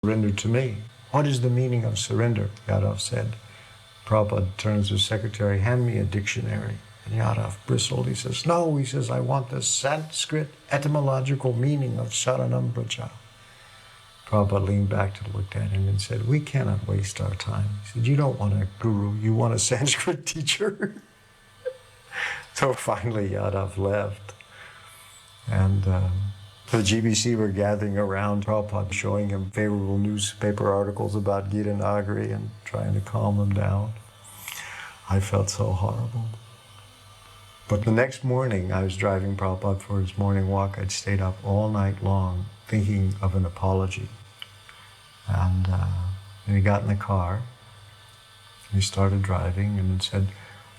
Surrender to me. What is the meaning of surrender? Yadav said. Prabhupada turns to his secretary, hand me a dictionary. And Yadav bristled. He says, no, he says, I want the Sanskrit etymological meaning of Sharanam Braja. Prabhupada leaned back and looked at him and said, we cannot waste our time. He said, you don't want a guru, you want a Sanskrit teacher. So finally Yadav left. And the GBC were gathering around Prabhupada, showing him favorable newspaper articles about Gita Nagari and trying to calm him down. I felt so horrible. But the next morning, I was driving Prabhupada for his morning walk. I'd stayed up all night long thinking of an apology. And he got in the car, and he started driving and said,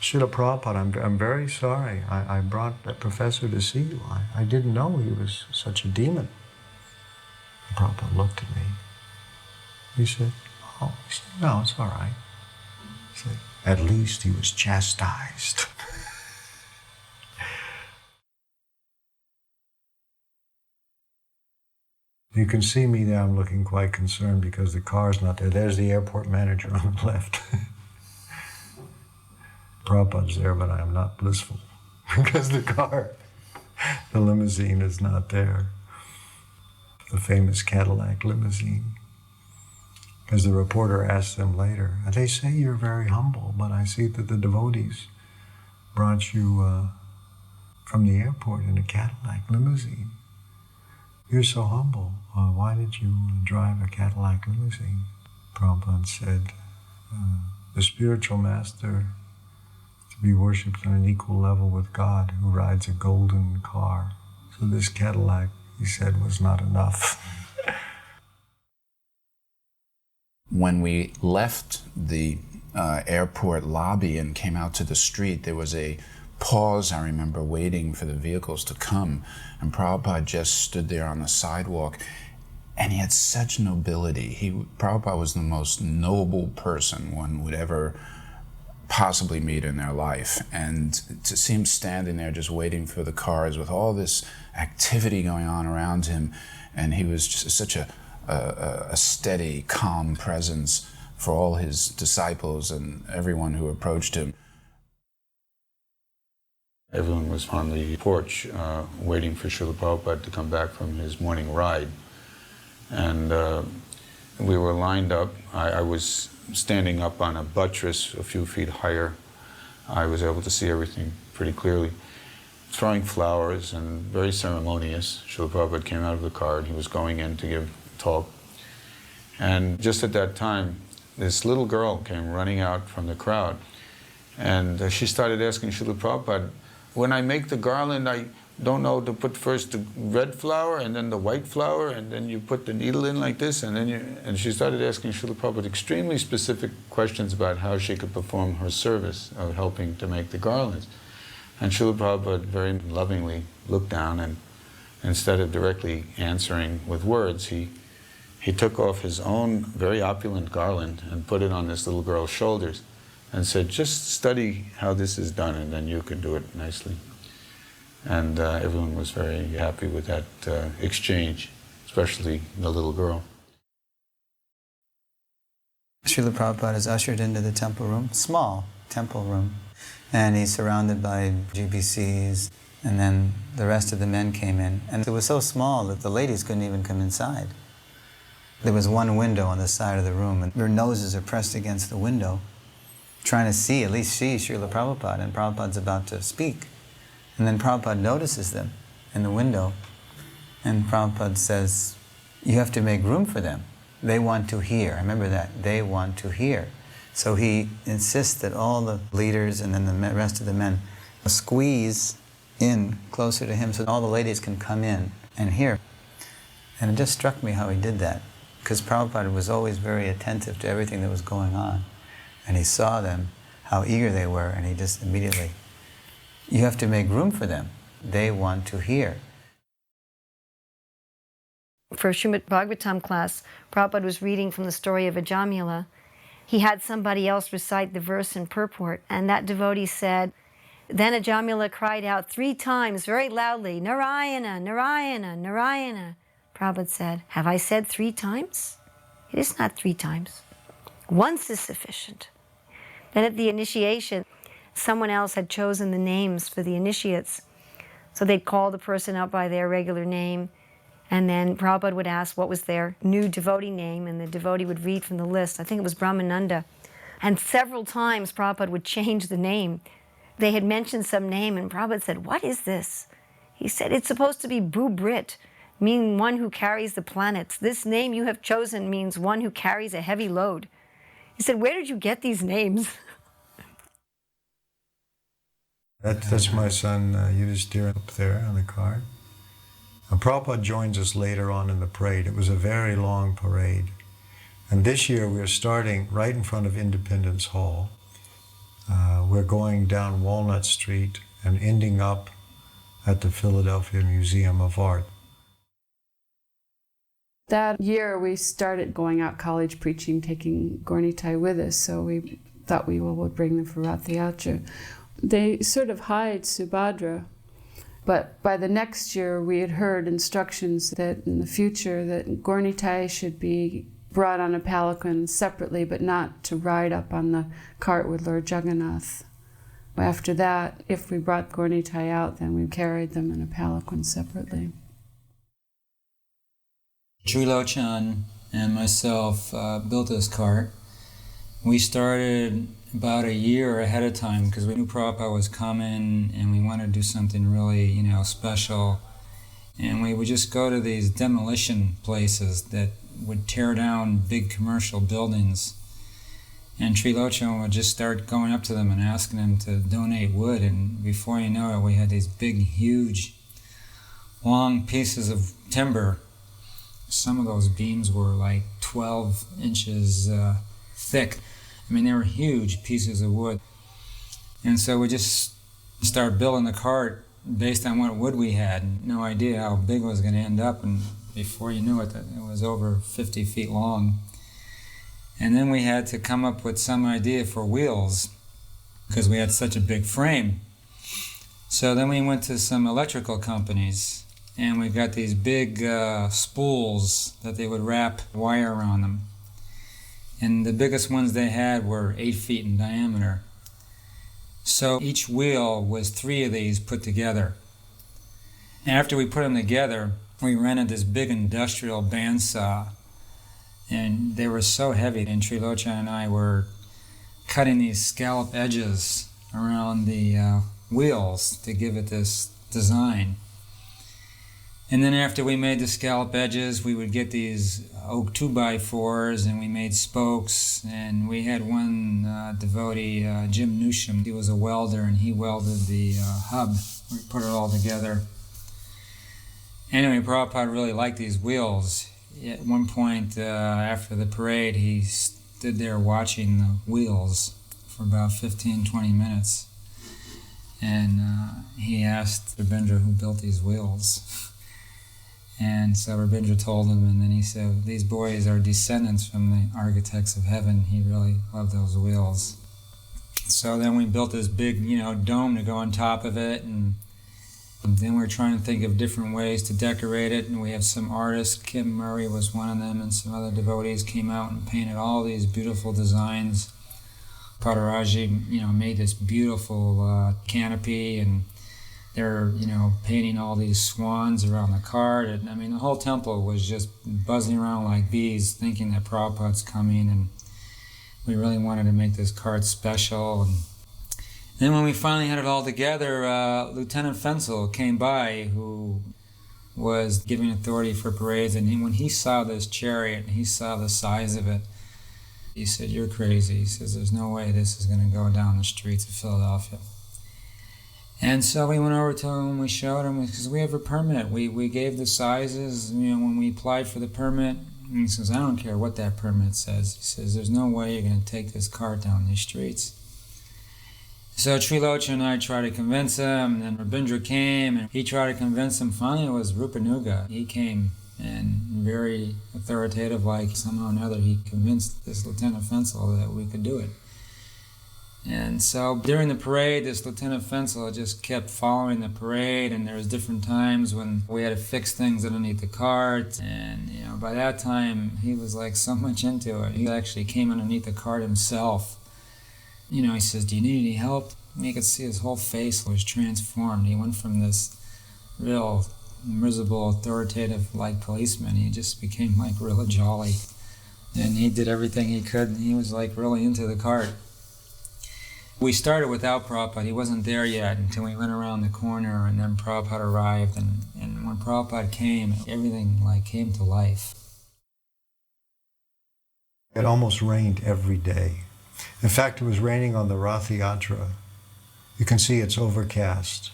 Srila Prabhupada, I'm very sorry. I brought that professor to see you. I didn't know he was such a demon. And Prabhupada looked at me. He said, oh, he said, no, it's all right. He said, at least he was chastised. You can see me now, I'm looking quite concerned because the car's not there. There's the airport manager on the left. Prabhupada's there, but I am not blissful because the limousine is not there. The famous Cadillac limousine. As the reporter asked them later, they say you're very humble, but I see that the devotees brought you from the airport in a Cadillac limousine. You're so humble. Why did you drive a Cadillac limousine? Prabhupada said, the spiritual master to be worshipped on an equal level with God who rides a golden car. So this Cadillac, he said, was not enough. When we left the airport lobby and came out to the street, there was a pause, I remember, waiting for the vehicles to come, and Prabhupada just stood there on the sidewalk, and he had such nobility. Prabhupada was the most noble person one would ever possibly meet in their life, and to see him standing there just waiting for the cars with all this activity going on around him, and he was just such a steady, calm presence for all his disciples and everyone who approached him. Everyone was on the porch waiting for Srila Prabhupada to come back from his morning ride. And we were lined up. I was standing up on a buttress a few feet higher. I was able to see everything pretty clearly. Throwing flowers and very ceremonious. Srila Prabhupada came out of the car and he was going in to give a talk. And just at that time, this little girl came running out from the crowd. And she started asking Srila Prabhupada, when I make the garland, I don't know to put first the red flower and then the white flower, and then you put the needle in like this, and then and she started asking Srila Prabhupada extremely specific questions about how she could perform her service of helping to make the garlands. And Srila Prabhupada very lovingly looked down, and instead of directly answering with words, he took off his own very opulent garland and put it on this little girl's shoulders, and said, just study how this is done and then you can do it nicely. And everyone was very happy with that exchange, especially the little girl. Srila Prabhupada is ushered into the temple room, small temple room, and he's surrounded by GBCs, and then the rest of the men came in. And it was so small that the ladies couldn't even come inside. There was one window on the side of the room, and their noses are pressed against the window, trying to see, at least see Srila Prabhupada, and Prabhupada's about to speak. And then Prabhupada notices them in the window, and Prabhupada says, you have to make room for them. They want to hear. Remember that, they want to hear. So he insists that all the leaders and then the rest of the men squeeze in closer to him so all the ladies can come in and hear. And it just struck me how he did that, because Prabhupada was always very attentive to everything that was going on. And he saw them, how eager they were, and he just immediately, you have to make room for them. They want to hear. For Srimad Bhagavatam class, Prabhupada was reading from the story of Ajamila. He had somebody else recite the verse in purport, and that devotee said, then Ajamila cried out 3 times very loudly, Narayana, Narayana, Narayana. Prabhupada said, have I said 3 times? It is not 3 times. Once is sufficient. Then at the initiation, someone else had chosen the names for the initiates. So they'd call the person out by their regular name, and then Prabhupada would ask what was their new devotee name, and the devotee would read from the list. I think it was Brahmananda. And several times Prabhupada would change the name. They had mentioned some name, and Prabhupada said, "What is this?" He said, "It's supposed to be Bhubrit, meaning one who carries the planets. This name you have chosen means one who carries a heavy load." He said, "Where did you get these names?" That's my son Yudhishthira up there on the card. And Prabhupada joins us later on in the parade. It was a very long parade. And this year we're starting right in front of Independence Hall. We're going down Walnut Street and ending up at the Philadelphia Museum of Art. That year we started going out college preaching, taking Gornitai with us, so we thought we would bring them for Rath Yatra. They sort of hide Subhadra, but by the next year we had heard instructions that in the future that Gornitai should be brought on a palanquin separately, but not to ride up on the cart with Lord Jagannath. After that, if we brought Gornitai out, then we carried them in a palanquin separately. Srila and myself built this cart. We started about a year ahead of time because we knew Prabhupada was coming and we wanted to do something really, special. And we would just go to these demolition places that would tear down big commercial buildings. And Srila would just start going up to them and asking them to donate wood. And before you know it, we had these big, huge, long pieces of timber. Some of those beams were like 12 inches thick. I mean, they were huge pieces of wood. And so we just started building the cart based on what wood we had. No idea how big it was going to end up. And before you knew it, it was over 50 feet long. And then we had to come up with some idea for wheels because we had such a big frame. So then we went to some electrical companies and we got these big spools that they would wrap wire around them. And the biggest ones they had were 8 feet in diameter. So each wheel was 3 of these put together. After we put them together, we rented this big industrial bandsaw. And they were so heavy, and Srila and I were cutting these scallop edges around the wheels to give it this design. And then after we made the scallop edges, we would get these oak 2x4s, and we made spokes. And we had one devotee, Jim Newsham. He was a welder, and he welded the hub. We put it all together. Anyway, Prabhupada really liked these wheels. At one point after the parade, he stood there watching the wheels for about 15-20 minutes. And he asked Rabindra who built these wheels. And so Rabindra told him, and then he said, "These boys are descendants from the architects of heaven." He really loved those wheels. So then we built this big, dome to go on top of it, and then we're trying to think of different ways to decorate it, and we have some artists. Kim Murray was one of them, and some other devotees came out and painted all these beautiful designs. Padaraji, made this beautiful canopy, and they're, painting all these swans around the cart. And I mean, the whole temple was just buzzing around like bees, thinking that Prabhupada's coming, and we really wanted to make this cart special. And then when we finally had it all together, Lieutenant Fensel came by, who was giving authority for parades, and when he saw this chariot and he saw the size of it, he said, "You're crazy." He says, "There's no way this is going to go down the streets of Philadelphia." And so we went over to him, we showed him, because we have a permit. We gave the sizes, when we applied for the permit. And he says, "I don't care what that permit says." He says, "There's no way you're going to take this cart down these streets." So Srila and I tried to convince him, and then Rabindra came, and he tried to convince him. Finally, it was Rupanuga. He came, and very authoritative, like somehow or another, he convinced this Lieutenant Fensel that we could do it. And so during the parade, this Lieutenant Fensel just kept following the parade, and there was different times when we had to fix things underneath the cart. And by that time, he was like so much into it. He actually came underneath the cart himself. He says, "Do you need any help?" And you could see his whole face was transformed. He went from this real miserable, authoritative like policeman. He just became like really jolly. And he did everything he could, and he was like really into the cart. We started without Prabhupada. He wasn't there yet until we went around the corner, and then Prabhupada arrived. And when Prabhupada came, everything like came to life. It almost rained every day. In fact, it was raining on the Rath Yatra. You can see it's overcast.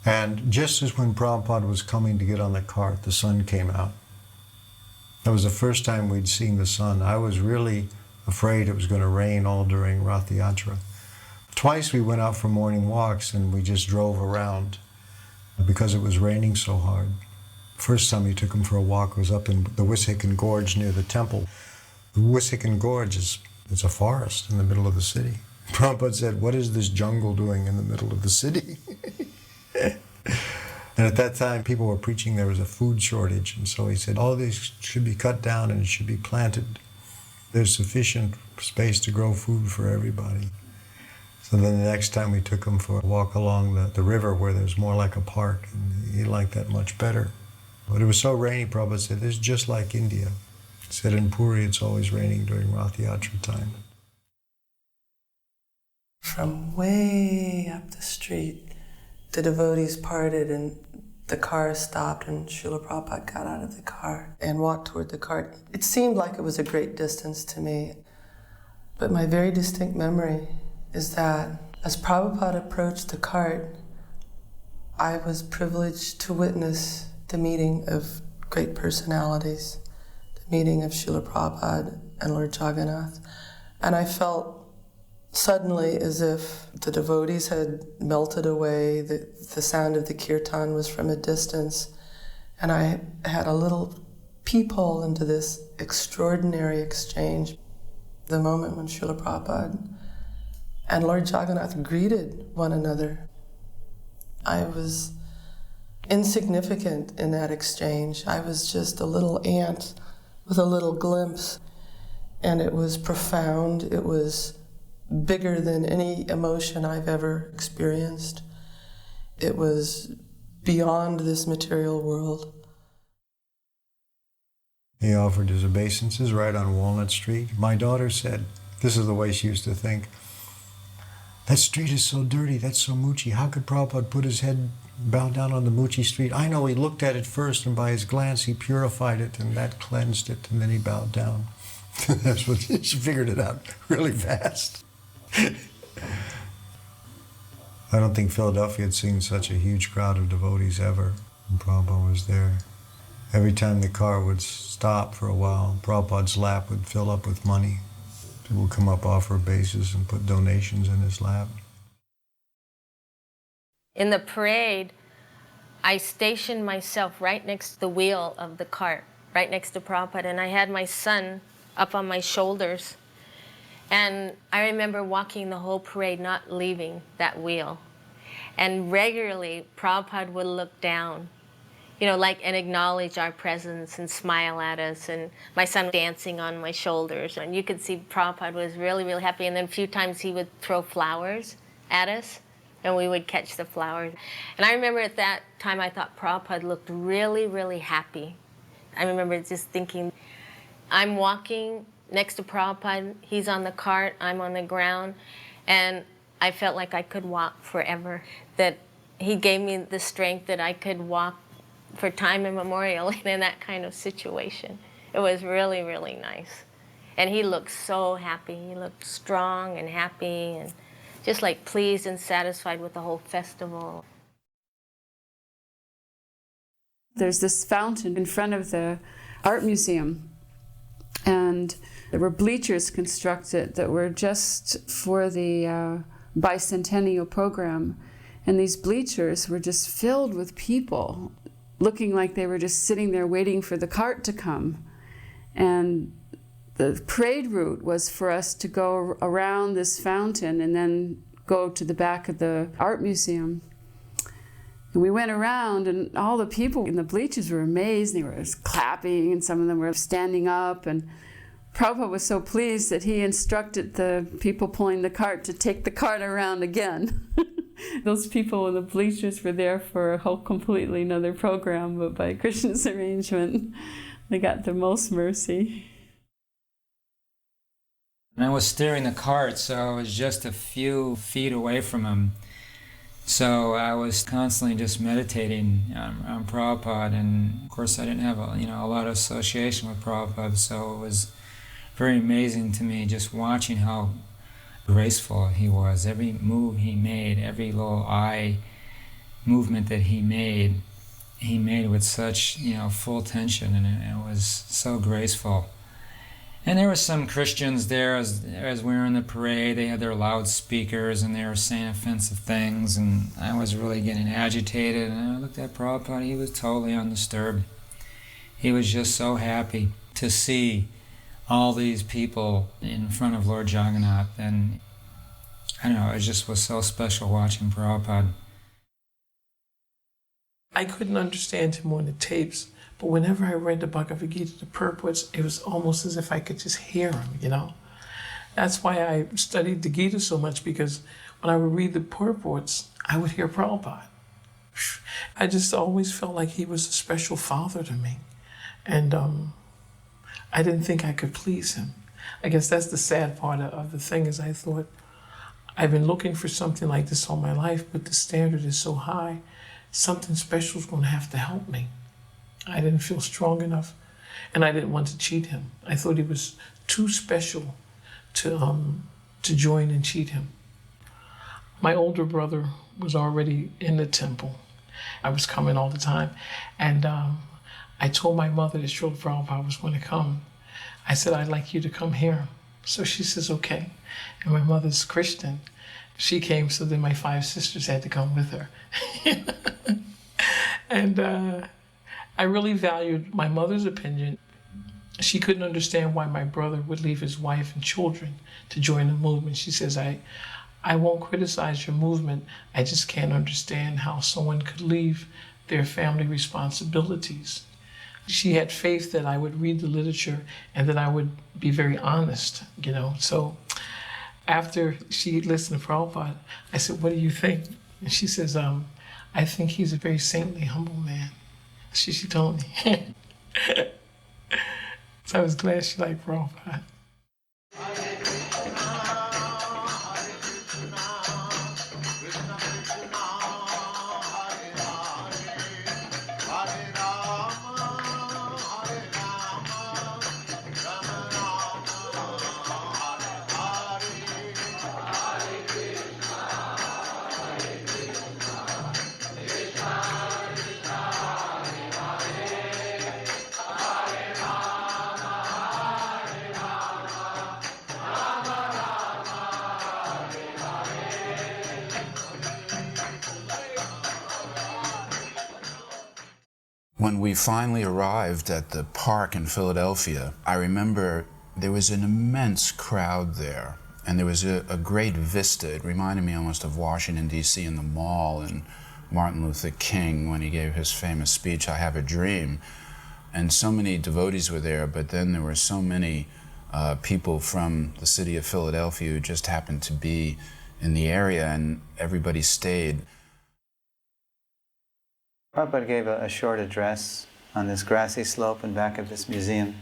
And just as when Prabhupada was coming to get on the cart, the sun came out. That was the first time we'd seen the sun. I was really afraid it was going to rain all during Rath Yatra. Twice we went out for morning walks and we just drove around because it was raining so hard. First time we took him for a walk was up in the Wissahickon Gorge near the temple. The Wissahickon Gorge is a forest in the middle of the city. Prabhupada said, "What is this jungle doing in the middle of the city?" And at that time, people were preaching there was a food shortage. And so he said, all these should be cut down and it should be planted. There's sufficient space to grow food for everybody. So then the next time we took him for a walk along the river where there's more like a park. And he liked that much better. But it was so rainy, Prabhupada said, this is just like India. He said in Puri, it's always raining during Rath Yatra time. From way up the street, the devotees parted and the car stopped and Srila Prabhupada got out of the car and walked toward the cart. It seemed like it was a great distance to me, but my very distinct memory is that as Prabhupada approached the cart, I was privileged to witness the meeting of great personalities, the meeting of Srila Prabhupada and Lord Jagannath, and I felt suddenly as if the devotees had melted away, the sound of the kirtan was from a distance, and I had a little peephole into this extraordinary exchange. The moment when Srila Prabhupada and Lord Jagannath greeted one another. I was insignificant in that exchange. I was just a little ant with a little glimpse, and it was profound. It was bigger than any emotion I've ever experienced. It was beyond this material world. He offered his obeisances right on Walnut Street. My daughter said, this is the way she used to think, that street is so dirty, that's so moochy. How could Prabhupada put his head bowed down on the moochy street? I know he looked at it first, and by his glance he purified it, and that cleansed it, and then he bowed down. That's what she figured it out really fast. I don't think Philadelphia had seen such a huge crowd of devotees ever when Prabhupada was there. Every time the car would stop for a while, Prabhupada's lap would fill up with money. People would come up, offer obeisances, and put donations in his lap. In the parade, I stationed myself right next to the wheel of the cart, right next to Prabhupada, and I had my son up on my shoulders. And I remember walking the whole parade, not leaving that wheel. And regularly, Prabhupada would look down, and acknowledge our presence and smile at us, and my son dancing on my shoulders. And you could see Prabhupada was really, really happy. And then a few times he would throw flowers at us, and we would catch the flowers. And I remember at that time, I thought Prabhupada looked really, really happy. I remember just thinking, I'm walking next to Prabhupada, he's on the cart, I'm on the ground, and I felt like I could walk forever, that he gave me the strength that I could walk for time immemorial in that kind of situation. It was really, really nice. And he looked so happy. He looked strong and happy and just like pleased and satisfied with the whole festival. There's this fountain in front of the art museum, and there were bleachers constructed that were just for the bicentennial program. And these bleachers were just filled with people, looking like they were just sitting there waiting for the cart to come. And the parade route was for us to go around this fountain and then go to the back of the art museum. And we went around, and all the people in the bleachers were amazed. They were clapping, and some of them were standing up. And Prabhupada was so pleased that he instructed the people pulling the cart to take the cart around again. Those people in the bleachers were there for a whole completely another program, but by Krishna's arrangement, they got the most mercy. And I was steering the cart, so I was just a few feet away from him. So I was constantly just meditating on Prabhupada, and of course I didn't have a lot of association with Prabhupada, so it was very amazing to me just watching how graceful he was. Every move he made, every little eye movement that he made with such full tension, and it was so graceful. And there were some Christians there as we were in the parade. They had their loudspeakers and they were saying offensive things, and I was really getting agitated. And I looked at Prabhupada, he was totally undisturbed. He was just so happy to see all these people in front of Lord Jagannath, and I don't know, it just was so special watching Prabhupada. I couldn't understand him on the tapes, but whenever I read the Bhagavad Gita, the purports, it was almost as if I could just hear him, That's why I studied the Gita so much, because when I would read the purports, I would hear Prabhupada. I just always felt like he was a special father to me. And I didn't think I could please him. I guess that's the sad part of the thing, is I thought, I've been looking for something like this all my life, but the standard is so high, something special is going to have to help me. I didn't feel strong enough, and I didn't want to cheat him. I thought he was too special to join and cheat him. My older brother was already in the temple. I was coming all the time, and I told my mother that Srila Prabhupada was going to come. I said, I'd like you to come here. So she says, okay. And my mother's Christian. She came, so then my 5 sisters had to come with her. And I really valued my mother's opinion. She couldn't understand why my brother would leave his wife and children to join the movement. She says, I won't criticize your movement. I just can't understand how someone could leave their family responsibilities. She had faith that I would read the literature and that I would be very honest, So after she listened to Prabhupada, I said, what do you think? And she says, I think he's a very saintly, humble man. She told me. So I was glad she liked Prabhupada. When we finally arrived at the park in Philadelphia, I remember there was an immense crowd there, and there was a great vista. It reminded me almost of Washington, D.C. and the Mall, and Martin Luther King when he gave his famous speech, I Have a Dream. And so many devotees were there, but then there were so many people from the city of Philadelphia who just happened to be in the area, and everybody stayed. Prabhupada gave a short address on this grassy slope in back of this museum,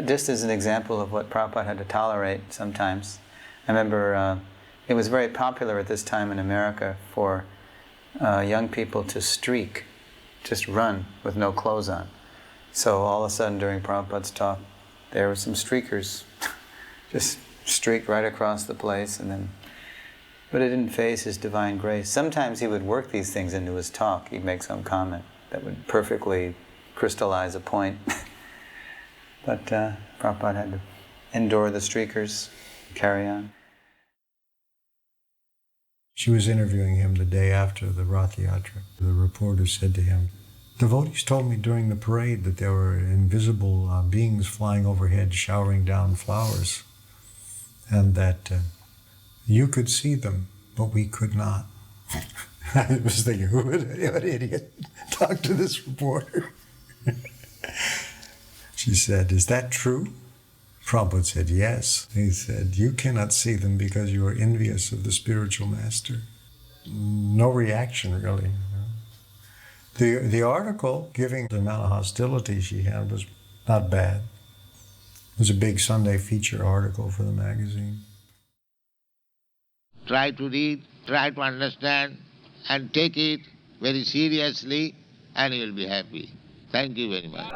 just as an example of what Prabhupada had to tolerate sometimes. I remember it was very popular at this time in America for young people to streak, just run with no clothes on. So all of a sudden during Prabhupada's talk, there were some streakers just streaked right across the place, but it didn't faze his divine grace. Sometimes he would work these things into his talk. He'd make some comment that would perfectly crystallize a point. But Prabhupada had to endure the streakers, carry on. She was interviewing him the day after the Rath Yatra. The reporter said to him, Devotees told me during the parade that there were invisible beings flying overhead, showering down flowers, and that you could see them, but we could not. I was thinking, what an idiot. Talk to this reporter. She said, is that true? Prabhupada said, yes. He said, you cannot see them because you are envious of the spiritual master. No reaction, really. The article giving the amount of hostility she had was not bad. It was a big Sunday feature article for the magazine. Try to read, try to understand, and take it very seriously, and you will be happy. Thank you very much.